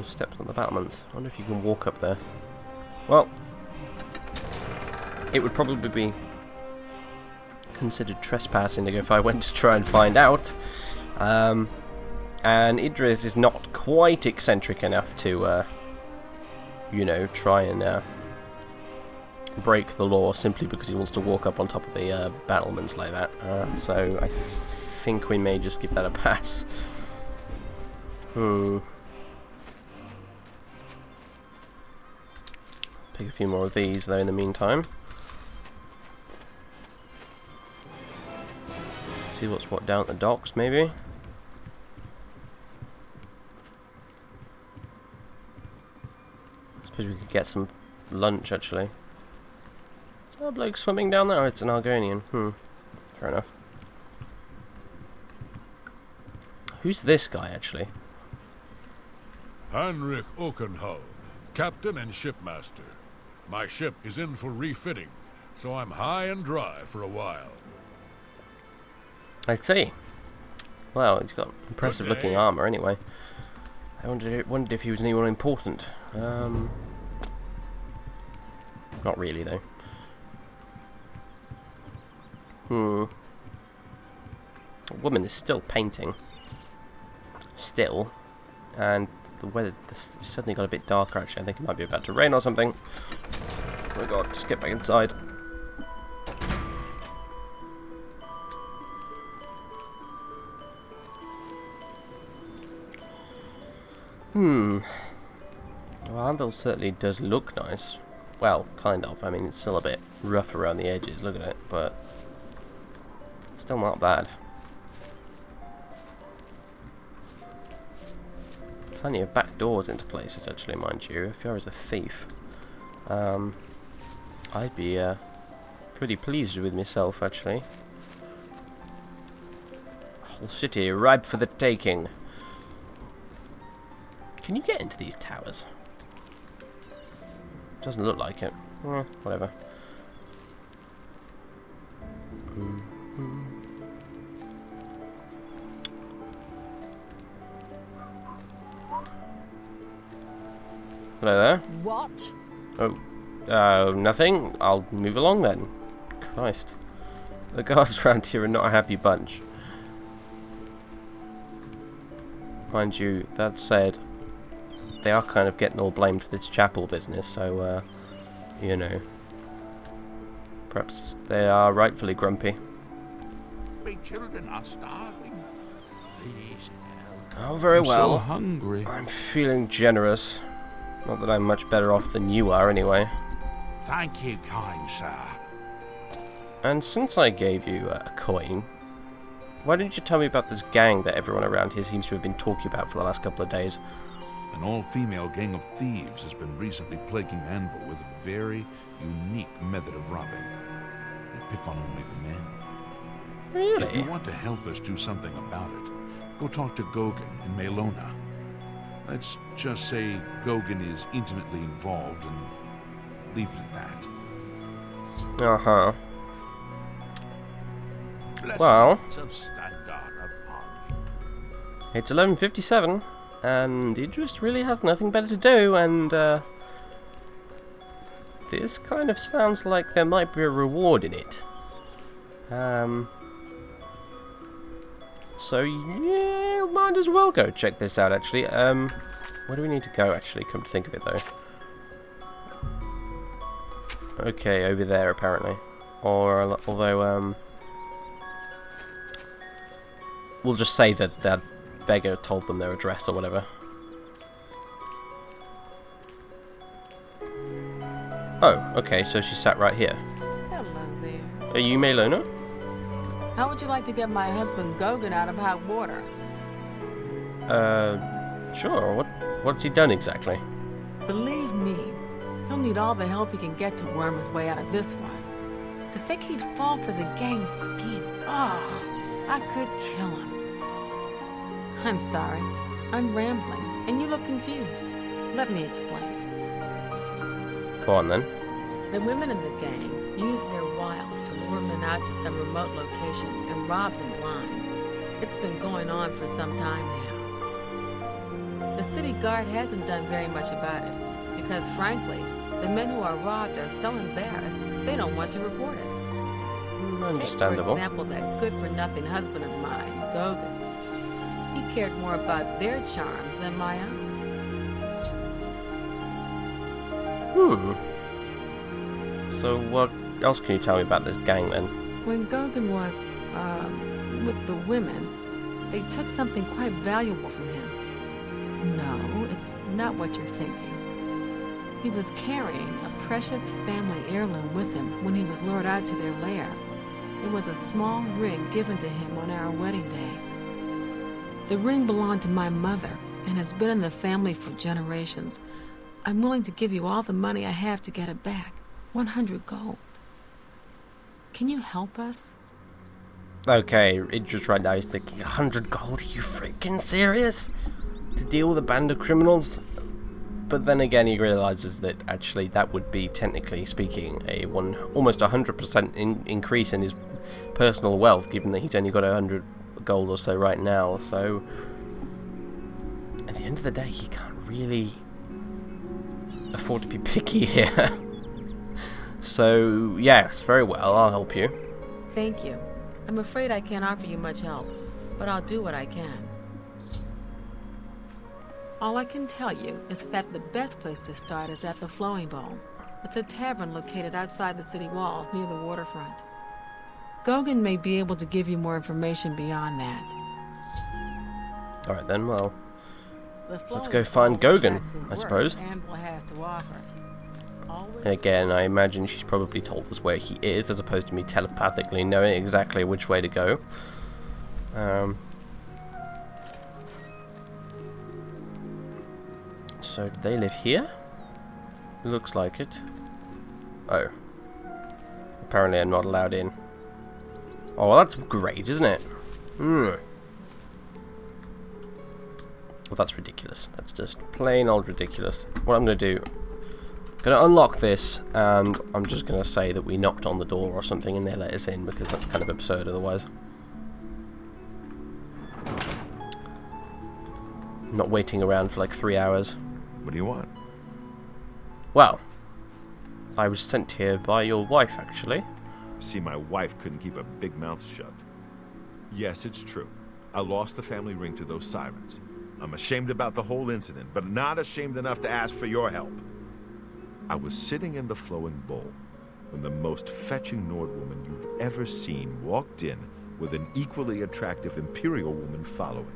Steps on the battlements. I wonder if you can walk up there. Well, it would probably be considered trespassing if I went to try and find out. And Idris is not quite eccentric enough to, you know, try and break the law simply because he wants to walk up on top of the battlements like that. So I think we may just give that a pass. Pick a few more of these though in the meantime. See what's what down at the docks maybe. Suppose we could get some lunch actually. Is that a bloke swimming down there? Oh, it's an Argonian. Fair enough. Who's this guy actually? Heinrich Okenhull, captain and shipmaster. My ship is in for refitting, so I'm high and dry for a while. I see. Well, he's got impressive looking armour anyway. I wondered if he was anyone important. Not really though. The woman is still painting. Still. And the weather suddenly got a bit darker actually. I think it might be about to rain or something. Oh my god, just get back inside. Well, Anvil certainly does look nice. Well, kind of. I mean, it's still a bit rough around the edges, look at it, but still not bad. Plenty of back doors into places, actually, mind you. If I was a thief, I'd be pretty pleased with myself, actually. Whole city ripe for the taking. Can you get into these towers? Doesn't look like it. Whatever. Hello there. What? Oh, nothing. I'll move along then. Christ. The guards around here are not a happy bunch. Mind you, that said, they are kind of getting all blamed for this chapel business, so, you know. Perhaps they are rightfully grumpy. My children are starving. Please help. Oh, very well. I'm so hungry. I'm feeling generous. Not that I'm much better off than you are, anyway. Thank you, kind sir. And since I gave you a coin, why didn't you tell me about this gang that everyone around here seems to have been talking about for the last couple of days? An all-female gang of thieves has been recently plaguing Anvil with a very unique method of robbing. They pick on only the men. Really? If you want to help us do something about it, go talk to Gauguin in Melona. Let's just say Gauguin is intimately involved and leave it at that. Uh-huh. Well, it's 11:57, and Idris really has nothing better to do, and this kind of sounds like there might be a reward in it. So yeah, might as well go check this out. Actually, where do we need to go? Actually, come to think of it, though. Okay, over there apparently, or although we'll just say that that beggar told them their address or whatever. Oh, okay, so she sat right here. Hello there. Are you Melona? How would you like to get my husband Gauguin out of hot water? Sure. What's he done exactly? Believe me, he'll need all the help he can get to worm his way out of this one. To think he'd fall for the gang's scheme. Oh, I could kill him. I'm sorry. I'm rambling, and you look confused. Let me explain. Go on then. The women in the gang use their wiles to lure men out to some remote location and rob them blind. It's been going on for some time now. The city guard hasn't done very much about it, because frankly, the men who are robbed are so embarrassed they don't want to report it. Understandable. Take, for example, that good-for-nothing husband of mine, Gogan. He cared more about their charms than my own. So what else can you tell me about this gang then? When Gogan was, with the women, they took something quite valuable from him. No, it's not what you're thinking. He was carrying a precious family heirloom with him when he was lured out to their lair. It was a small ring given to him on our wedding day. The ring belonged to my mother and has been in the family for generations. I'm willing to give you all the money I have to get it back. 100 gold. Can you help us? Okay, Idris right now is thinking 100 gold, are you freaking serious? To deal with a band of criminals? But then again he realises that actually that would be, technically speaking, almost 100% increase in his personal wealth, given that he's only got 100 gold or so right now. So at the end of the day he can't really afford to be picky here. So yes, very well, I'll help you. Thank you. I'm afraid I can't offer you much help, but I'll do what I can. All I can tell you is that the best place to start is at the Flowing Bowl. It's a tavern located outside the city walls near the waterfront. Gogan may be able to give you more information beyond that. Alright then, well, let's go find Gogan, I suppose. Again, I imagine she's probably told us where he is, as opposed to me telepathically knowing exactly which way to go. So, do they live here? Looks like it. Oh. Apparently I'm not allowed in. Oh, well, that's great, isn't it? Well, that's ridiculous. That's just plain old ridiculous. What I'm going to do... I'm going to unlock this, and I'm just going to say that we knocked on the door or something and they let us in, because that's kind of absurd otherwise. I'm not waiting around for like 3 hours. What do you want? Well, I was sent here by your wife, actually. See, my wife couldn't keep a big mouth shut. Yes, it's true. I lost the family ring to those sirens. I'm ashamed about the whole incident, but not ashamed enough to ask for your help. I was sitting in the Flowing Bowl when the most fetching Nord woman you've ever seen walked in with an equally attractive Imperial woman following.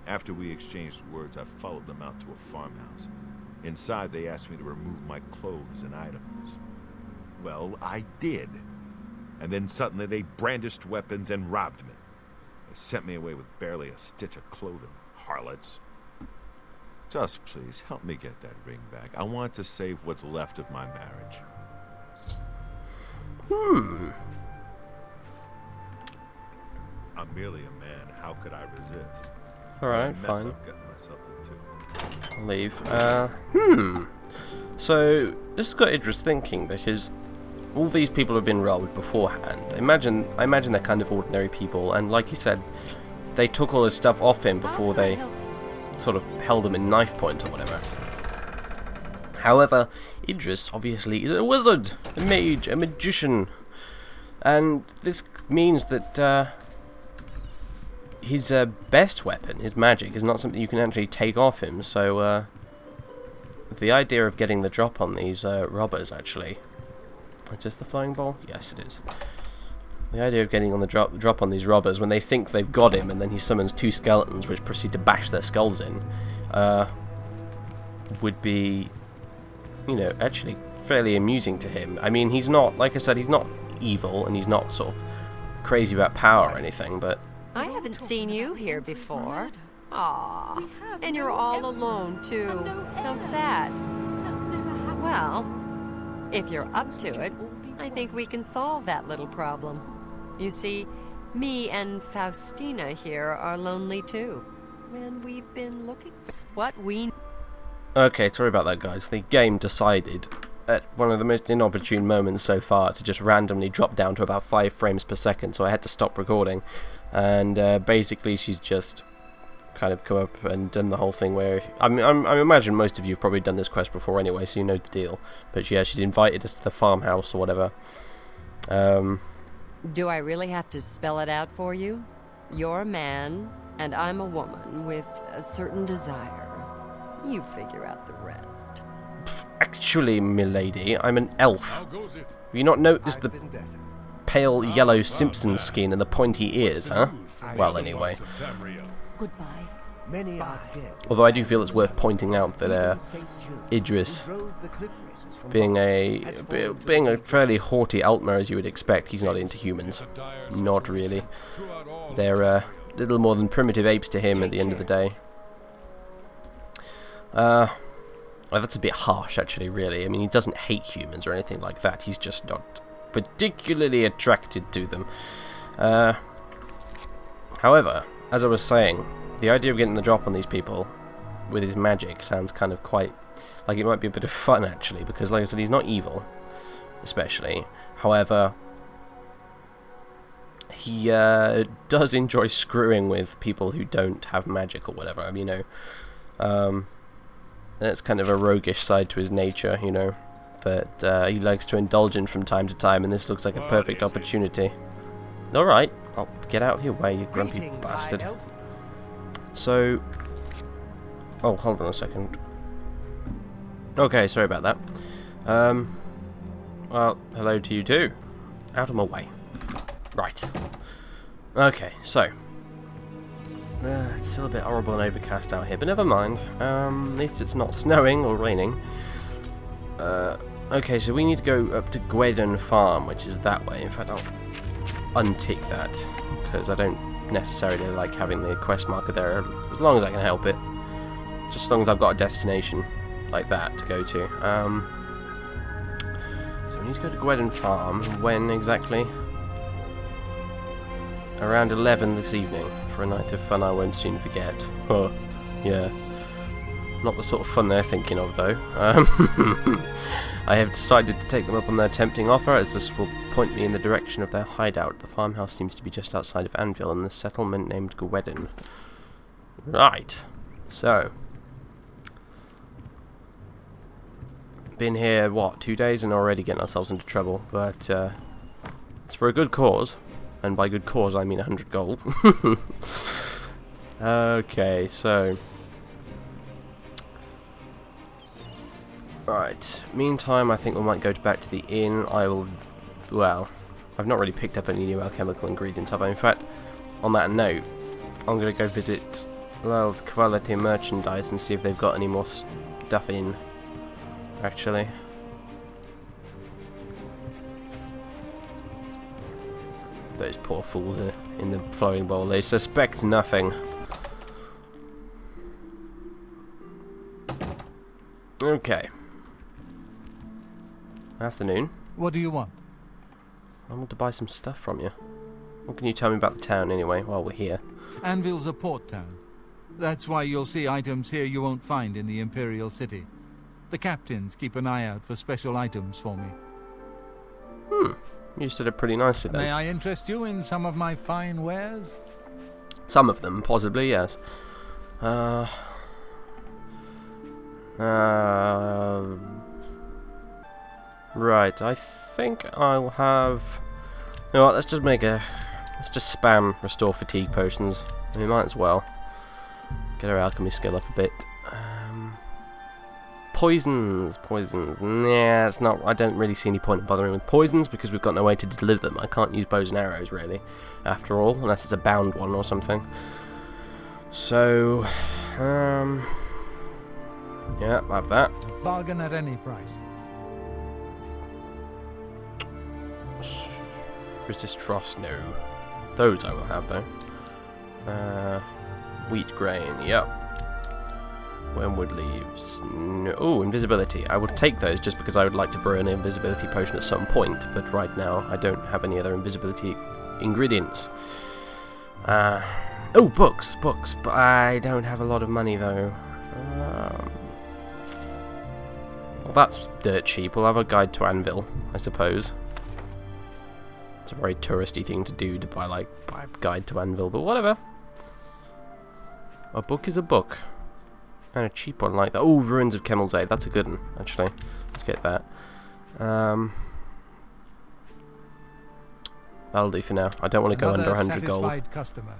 After we exchanged words, I followed them out to a farmhouse. Inside, they asked me to remove my clothes and items. Well, I did. And then suddenly they brandished weapons and robbed me. They sent me away with barely a stitch of clothing. Harlots. Just please, help me get that ring back. I want to save what's left of my marriage. I'm merely a man. How could I resist? Alright, Mess fine. I've gotten myself into. I'll leave. So, this has got Idris thinking, because all these people have been robbed beforehand. I imagine they're kind of ordinary people, and like you said, they took all this stuff off him before they sort of held him in knife point or whatever. However, Idris obviously is a wizard, a mage, a magician, and this means that his best weapon, his magic, is not something you can actually take off him. So the idea of getting the drop on these robbers, actually, is this the Flowing Bowl? Yes, it is. The idea of getting on the drop on these robbers when they think they've got him, and then he summons two skeletons which proceed to bash their skulls in, would be, you know, actually fairly amusing to him. I mean, he's not, like I said, he's not evil, and he's not sort of crazy about power or anything, but... I haven't seen you here before. Aww, and you're all alone, too. How sad. Well, if you're up to it, I think we can solve that little problem. You see, me and Faustina here are lonely too, and we've been looking for what we... Okay, sorry about that, guys. The game decided, at one of the most inopportune moments so far, to just randomly drop down to about 5 frames per second, so I had to stop recording. And basically she's just kind of come up and done the whole thing where... I imagine most of you have probably done this quest before anyway, so you know the deal. But yeah, she's invited us to the farmhouse or whatever. Do I really have to spell it out for you? You're a man, and I'm a woman with a certain desire. You figure out the rest. Actually, milady, I'm an elf. How goes it? Have you not noticed the pale yellow Simpson skin and the pointy ears, huh? Well, anyway. Goodbye. Many are dead. Although I do feel it's worth pointing out that Idris, being a fairly haughty Altmer as you would expect, he's not into humans. Not really. They're little more than primitive apes to him at the end of the day. Well, that's a bit harsh, actually, really. I mean, he doesn't hate humans or anything like that. He's just not particularly attracted to them. However, as I was saying, the idea of getting the drop on these people with his magic sounds kind of quite like it might be a bit of fun, actually, because, like I said, he's not evil, especially. However, he does enjoy screwing with people who don't have magic or whatever. I mean, you know, that's kind of a roguish side to his nature, you know, that he likes to indulge in from time to time, and this looks like a perfect opportunity. Alright, I'll get out of your way, you grumpy bastard. So... oh, hold on a second. Okay, sorry about that. Well, hello to you too. Out of my way. Right. Okay, so... it's still a bit horrible and overcast out here, but never mind. At least it's not snowing or raining. Okay, so we need to go up to Gweden Farm, which is that way. In fact, I'll untick that, because I don't necessarily like having the quest marker there, as long as I can help it. Just as long as I've got a destination like that to go to. So we need to go to Gweden Farm. When exactly? Around 11 this evening, for a night of fun I won't soon forget. Oh, yeah. Not the sort of fun they're thinking of, though. I have decided to take them up on their tempting offer, as this will point me in the direction of their hideout. The farmhouse seems to be just outside of Anvil, in the settlement named Gweden. Right. So. Been here, what, 2 days, and already getting ourselves into trouble. But, it's for a good cause. And by good cause, I mean 100 gold. Okay, so... right. Meantime, I think we might go back to the inn. I will... well, I've not really picked up any new alchemical ingredients, have I? In fact, on that note, I'm going to go visit, well, Quality Merchandise and see if they've got any more stuff in, actually. Those poor fools are in the flowing bowl. They suspect nothing. Okay. Afternoon. What do you want? I want to buy some stuff from you. What can you tell me about the town anyway, while we're here? Anvil's a port town. That's why you'll see items here you won't find in the Imperial City. The captains keep an eye out for special items for me. You said it pretty nicely then. May I interest you in some of my fine wares? Some of them, possibly, yes. Right, I think I'll have... you know what, let's just spam restore fatigue potions. We might as well get our alchemy skill up a bit. Poisons. Nah, it's not. I don't really see any point in bothering with poisons because we've got no way to deliver them. I can't use bows and arrows really, after all, unless it's a bound one or something. So, yeah, I'll have that. Bargain at any price. Resist frost, no. Those I will have though. Wheat grain, yep. Wormwood leaves. No. Oh, invisibility. I will take those just because I would like to brew an invisibility potion at some point, but right now I don't have any other invisibility ingredients. Oh, books, but I don't have a lot of money though. Well, that's dirt cheap. We'll have a guide to Anvil, I suppose. It's a very touristy thing to do, to buy a guide to Anvil, but whatever. A book is a book. And a cheap one like that. Oh, Ruins of Kemel's Aid. That's a good one, actually. Let's get that. That'll do for now. I don't want to go under 100 gold. Customer.